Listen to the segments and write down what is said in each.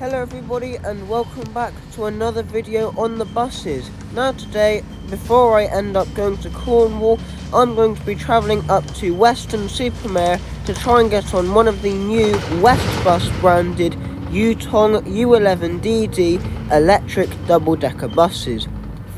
Hello everybody and welcome back to another video on the buses. Now today, before I end up going to Cornwall, I'm going to be travelling up to Weston-super-Mare to try and get on one of the new Westbus branded Yutong U11DD electric double-decker buses.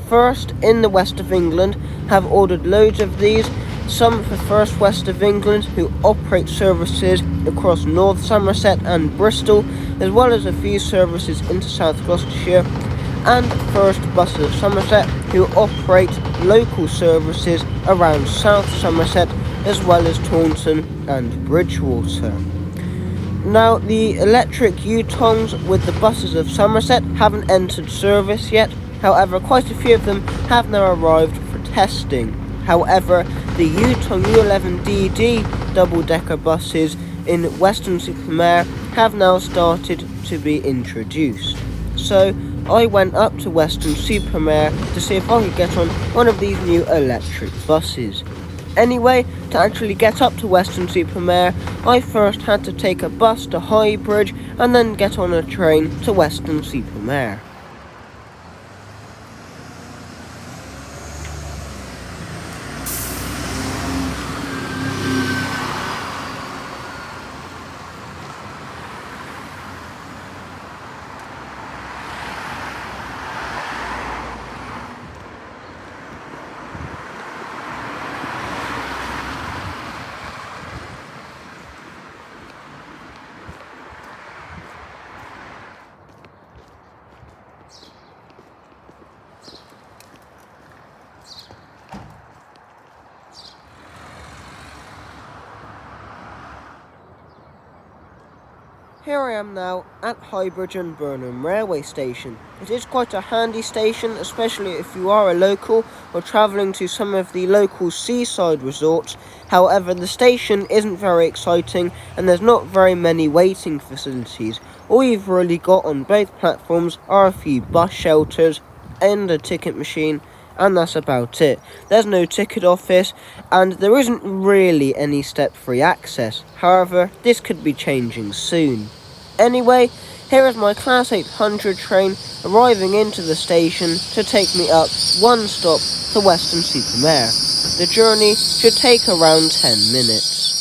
First, in the west of England, have ordered loads of these, some for First West of England, who operate services across North Somerset and Bristol, as well as a few services into South Gloucestershire, and First Buses of Somerset, who operate local services around South Somerset, as well as Taunton and Bridgewater. Now, the electric Yutongs with the buses of Somerset haven't entered service yet. However, quite a few of them have now arrived for testing. However, the Yutong U11DD double-decker buses in Weston-super-Mare have now started to be introduced. So, I went up to Weston-super-Mare to see if I could get on one of these new electric buses. Anyway, to actually get up to Weston-super-Mare, I first had to take a bus to Highbridge and then get on a train to Weston-super-Mare. Here I am now at Highbridge and Burnham railway station. It is quite a handy station, especially if you are a local or travelling to some of the local seaside resorts. However, the station isn't very exciting and there's not very many waiting facilities. All you've really got on both platforms are a few bus shelters and a ticket machine, and that's about it. There's no ticket office and there isn't really any step-free access. However, this could be changing soon. Anyway, here is my Class 800 train arriving into the station to take me up one stop to Weston-super-Mare. The journey should take around 10 minutes.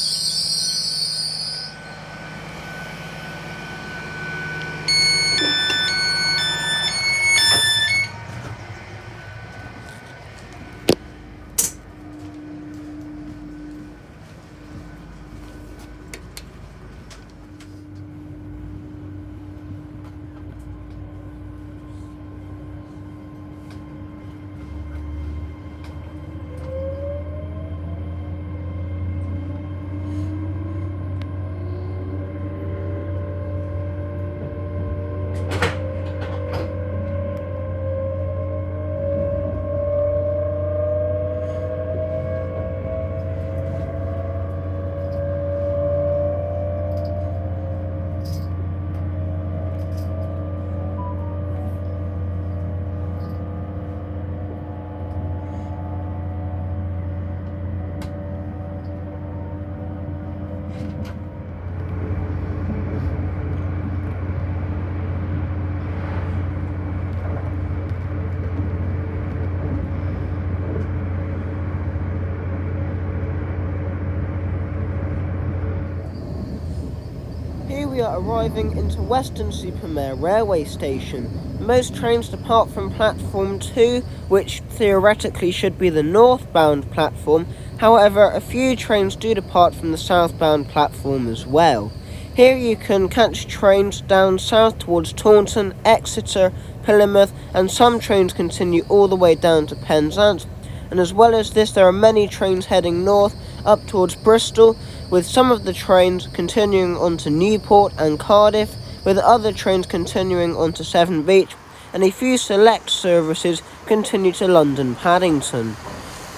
Here we are arriving into Weston-super-Mare railway station. Most trains depart from platform 2, which theoretically should be the northbound platform. However, a few trains do depart from the southbound platform as well. Here you can catch trains down south towards Taunton, Exeter, Plymouth, and some trains continue all the way down to Penzance. And as well as this, there are many trains heading north up towards Bristol, with some of the trains continuing on to Newport and Cardiff, with other trains continuing on to Severn Beach, and a few select services continue to London Paddington.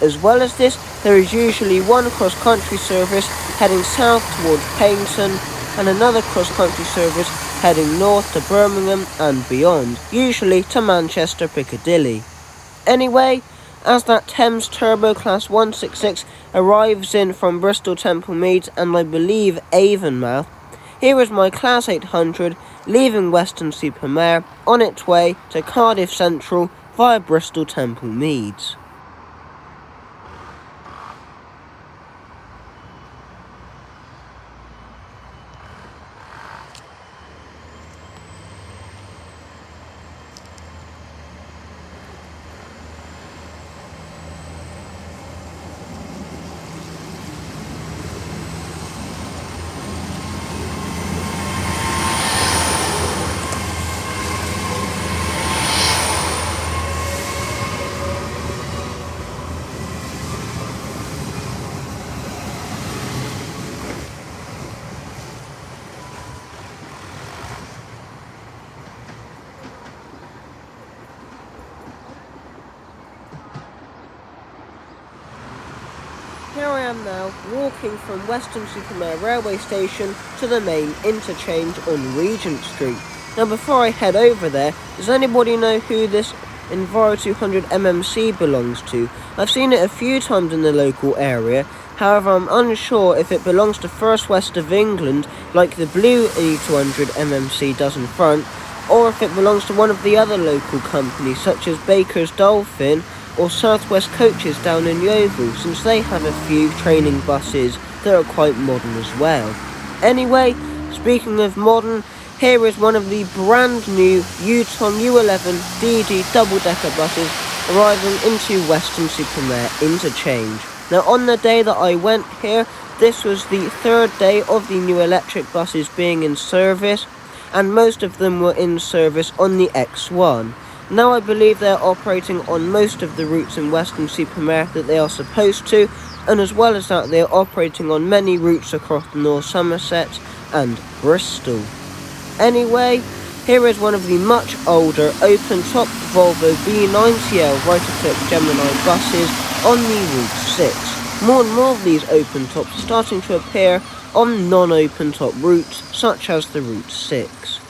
As well as this, there is usually one cross-country service heading south towards Paignton, and another cross-country service heading north to Birmingham and beyond, usually to Manchester Piccadilly. Anyway, as that Thames Turbo Class 166 arrives in from Bristol Temple Meads and I believe Avonmouth, Here is my Class 800 leaving Weston-super-Mare on its way to Cardiff Central via Bristol Temple Meads. Here I am now, walking from Weston-super-Mare railway station to the main interchange on Regent Street. Now before I head over there, does anybody know who this Enviro 200 MMC belongs to? I've seen it a few times in the local area, however I'm unsure if it belongs to First West of England like the blue E200 MMC does in front, or if it belongs to one of the other local companies such as Baker's Dolphin or Southwest Coaches down in Yeovil, since they have a few training buses that are quite modern as well. Anyway, speaking of modern, here is one of the brand new Yutong U11DD double-decker buses arriving into Weston-super-Mare Interchange. Now on the day that I went here, this was the third day of the new electric buses being in service, and most of them were in service on the X1. Now I believe they are operating on most of the routes in Weston-super-Mare that they are supposed to, and as well as that they are operating on many routes across North Somerset and Bristol. Anyway, here is one of the much older open-top Volvo B90L Rotor-Clip Gemini buses on the Route 6. More and more of these open-tops are starting to appear on non-open-top routes such as the Route 6.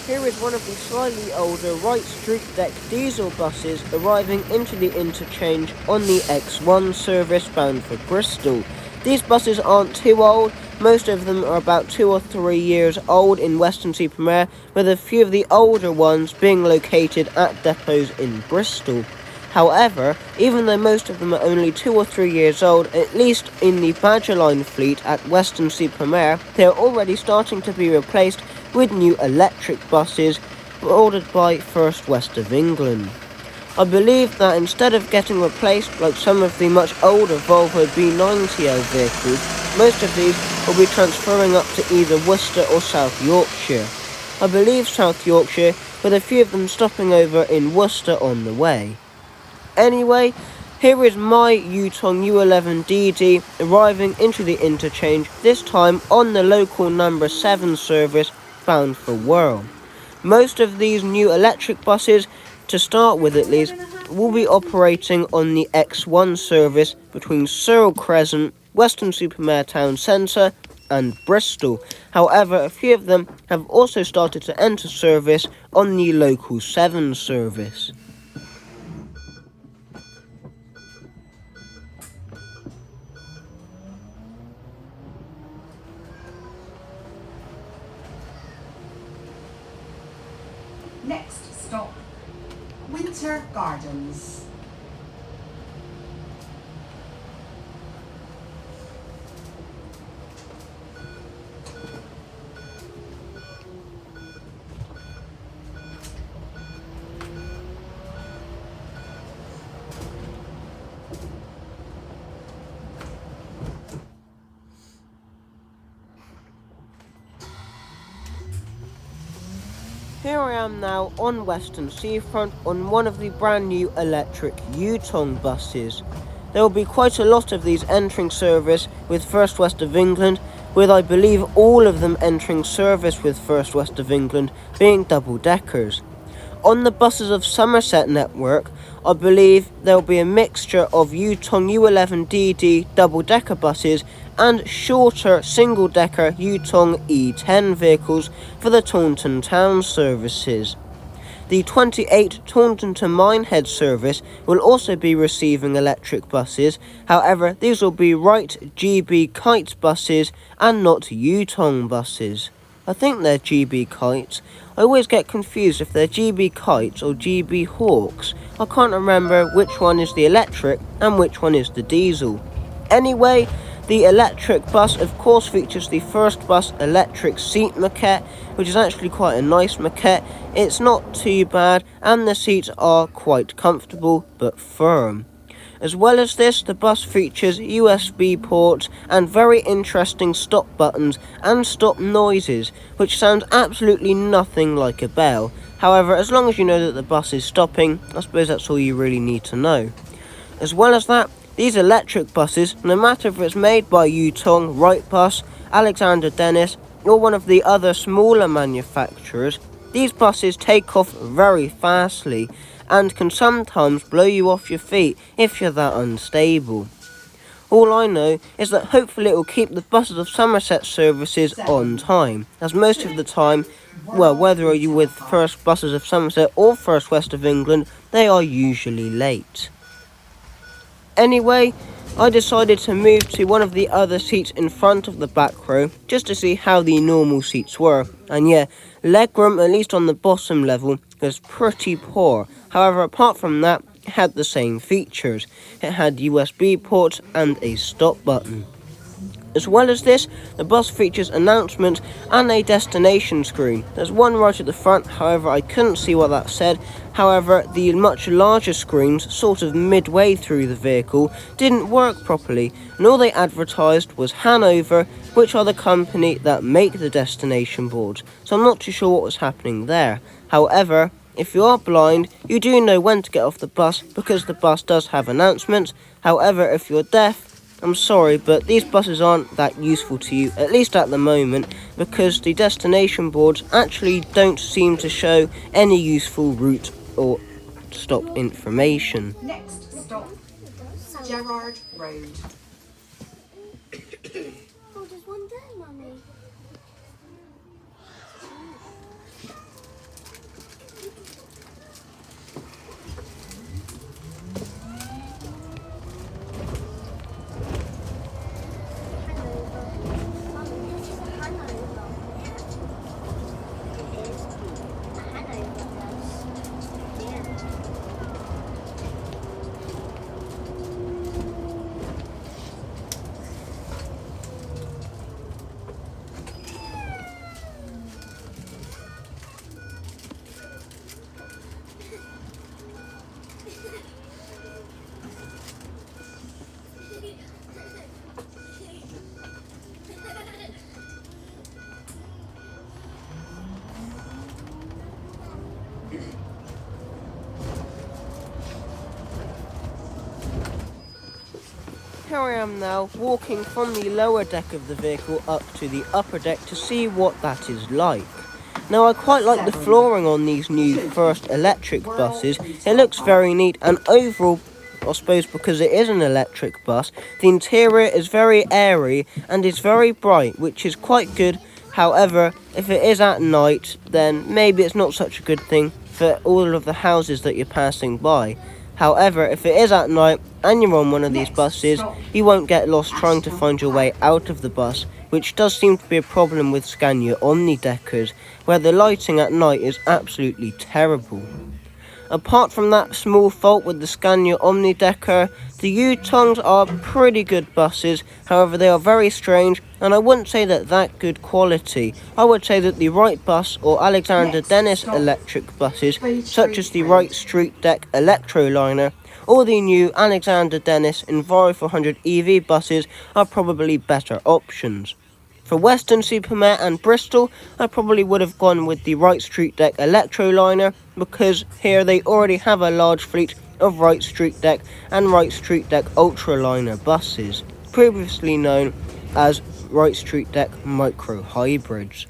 Here is one of the slightly older Wright Street Deck diesel buses arriving into the interchange on the X1 service bound for Bristol. These buses aren't too old, most of them are about 2 or 3 years old in Weston-super-Mare, with a few of the older ones being located at depots in Bristol. However, even though most of them are only 2 or 3 years old, at least in the Badger Line fleet at Weston-super-Mare, they are already starting to be replaced with new electric buses ordered by First West of England. I believe that instead of getting replaced like some of the much older Volvo B90L vehicles, most of these will be transferring up to either Worcester or South Yorkshire. I believe South Yorkshire, with a few of them stopping over in Worcester on the way. Anyway, here is my Yutong U11DD arriving into the interchange, this time on the local number 7 service bound for Wirral. Most of these new electric buses, to start with at least, will be operating on the X1 service between Searle Crescent, Weston-super-Mare Town Centre and Bristol. However, a few of them have also started to enter service on the local 7 service. Next stop, Winter Gardens. Here I am now on Western Seafront on one of the brand new electric Yutong buses. There will be quite a lot of these entering service with First West of England, with I believe all of them entering service with First West of England being double-deckers. On the buses of Somerset network, I believe there will be a mixture of Yutong U11DD double-decker buses and shorter single-decker Yutong E10 vehicles for the Taunton Town services. The 28 Taunton to Minehead service will also be receiving electric buses, however these will be Wright GB Kites buses and not Yutong buses. I think they're GB Kites. I always get confused if they're GB Kites or GB Hawks. I can't remember which one is the electric and which one is the diesel. Anyway, the electric bus of course features the First Bus electric seat maquette, which is actually quite a nice maquette. It's not too bad and the seats are quite comfortable but firm. As well as this, the bus features USB ports and very interesting stop buttons and stop noises, which sounds absolutely nothing like a bell. However, as long as you know that the bus is stopping, I suppose that's all you really need to know. As well as that, these electric buses, no matter if it's made by Yutong, Wright Bus, Alexander Dennis, or one of the other smaller manufacturers, these buses take off very fastly and can sometimes blow you off your feet if you're that unstable. All I know is that hopefully it will keep the buses of Somerset services on time, as most of the time, well, whether you're with First Buses of Somerset or First West of England, they are usually late. Anyway, I decided to move to one of the other seats in front of the back row, just to see how the normal seats were, and yeah, legroom, at least on the bottom level, was pretty poor. However, apart from that, it had the same features. It had USB ports and a stop button. As well as this, the bus features announcements and a destination screen. There's one right at the front, however I couldn't see what that said. However, the much larger screens, sort of midway through the vehicle, didn't work properly, and all they advertised was Hanover, which are the company that make the destination boards, so I'm not too sure what was happening there. However, if you are blind, you do know when to get off the bus because the bus does have announcements. However, if you're deaf, I'm sorry, but these buses aren't that useful to you, at least at the moment, because the destination boards actually don't seem to show any useful route or stop information. Next stop, Gerrard Road. Oh, there's one there, Mummy. Here I am now, walking from the lower deck of the vehicle up to the upper deck to see what that is like. Now I quite like the flooring on these new First electric buses. It looks very neat, and overall, I suppose because it is an electric bus, the interior is very airy and is very bright, which is quite good. However, if it is at night, then maybe it's not such a good thing for all of the houses that you're passing by. However, if it is at night and you're on one of these buses, you won't get lost trying to find your way out of the bus, which does seem to be a problem with Scania omnideckers, where the lighting at night is absolutely terrible. Apart from that small fault with the Scania omnidecker, the Yutongs are pretty good buses. However, they are very strange, and I wouldn't say that good quality. I would say that the Wright bus or Alexander Dennis electric buses, such as the Wright Street Deck Electroliner, or the new Alexander Dennis Enviro 400 EV buses are probably better options. For Weston-super-Mare and Bristol, I probably would have gone with the Wright Street Deck Electroliner, because here they already have a large fleet of Wright Street Deck and Wright Street Deck Ultraliner buses, previously known as Wright Street Deck Micro Hybrids.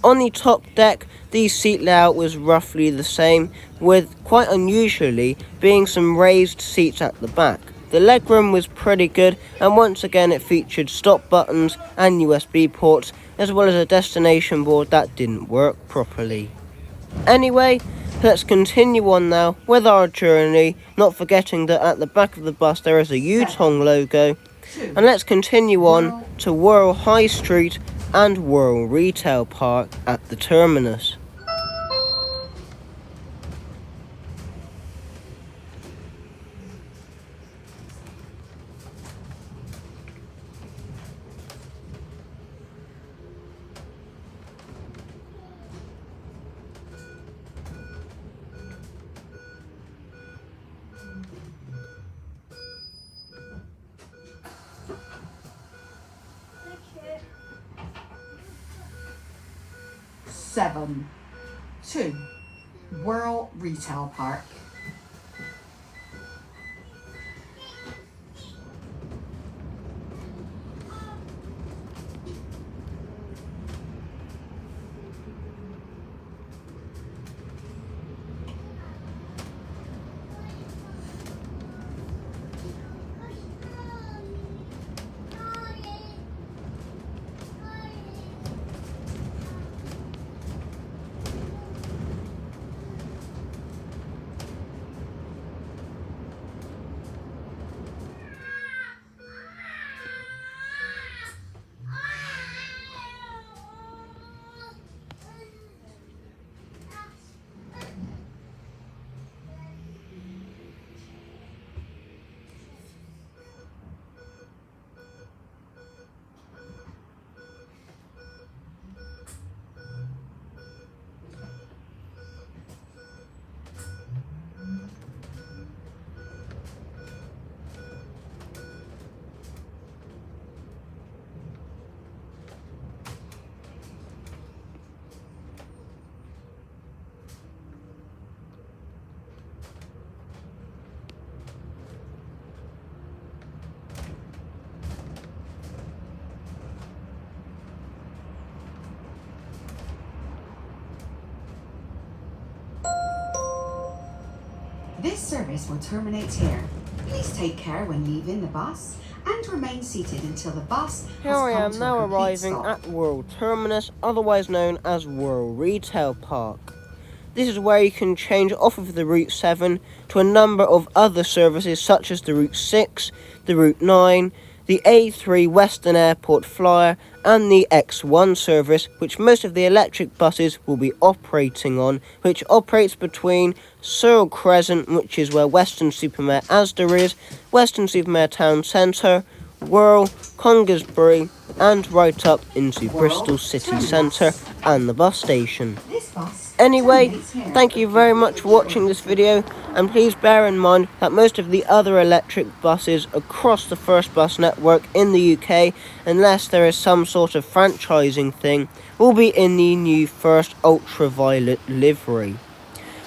On the top deck, the seat layout was roughly the same, with quite unusually being some raised seats at the back. The legroom was pretty good, and once again it featured stop buttons and USB ports, as well as a destination board that didn't work properly. Anyway, let's continue on now with our journey, not forgetting that at the back of the bus there is a Yutong logo, and let's continue on to Whirl High Street and Whirl Retail Park at the terminus. Seven, 2, Whirl Retail Park. This service will terminate here. Please take care when leaving the bus and remain seated until the bus Here has I come am to now a complete arriving stop. at Whirl Terminus, otherwise known as Whirl Retail Park. This is where you can change off of the Route 7 to a number of other services such as the Route 6, the Route 9, the A3 Western Airport Flyer and the X1 service, which most of the electric buses will be operating on, which operates between Searle Crescent, which is where Weston-super-Mare Asda is, Weston-super-Mare Town Centre, Whirl, Congersbury and right up into Bristol City Centre and the bus station. This bus Anyway, terminates here. thank you very much for watching this video, and please bear in mind that most of the other electric buses across the First Bus network in the UK, unless there is some sort of franchising thing, will be in the new First Ultraviolet livery.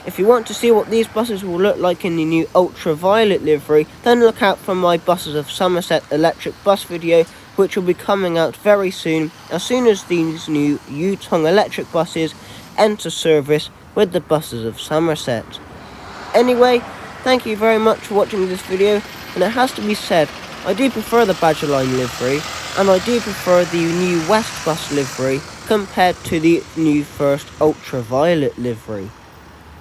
If you want to see what these buses will look like in the new Ultraviolet livery, then look out for my Buses of Somerset electric bus video, which will be coming out very soon as these new Yutong electric buses enter service with the Buses of Somerset. Anyway, thank you very much for watching this video, and it has to be said, I do prefer the Badger Line livery, and I do prefer the new West Bus livery compared to the new First Ultraviolet livery.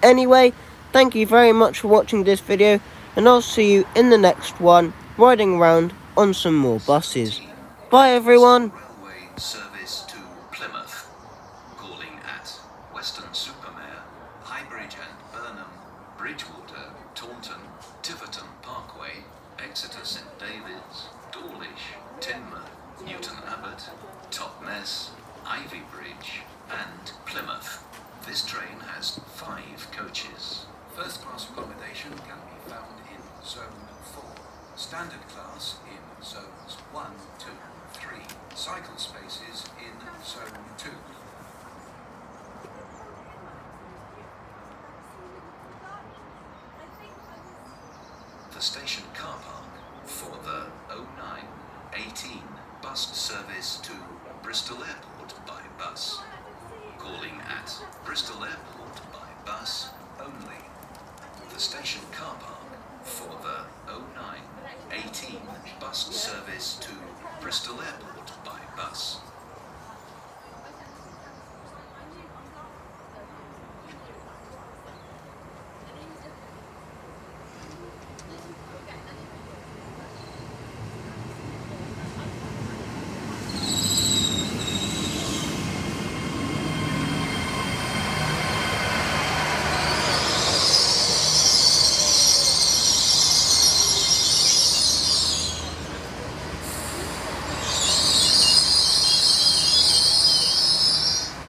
Anyway, thank you very much for watching this video, and I'll see you in the next one, riding around on some more buses. Bye everyone. Railway service to Plymouth. Calling at Weston-super-Mare, Highbridge and Burnham, Bridgewater, Taunton, Tiverton Parkway, Exeter St David's, Dawlish, Teignmouth, Newton Abbot, Totnes, Ivy Bridge, and Plymouth. This train has 5 coaches. First class accommodation can be found in Zone 4. Standard class in Zones 1, 2, 3. Cycle spaces in Zone 2. The station car park for the 0918 bus service to Bristol Airport by bus. Calling at Bristol Airport by bus only. The station car park for the 0918 bus service to Bristol Airport by bus.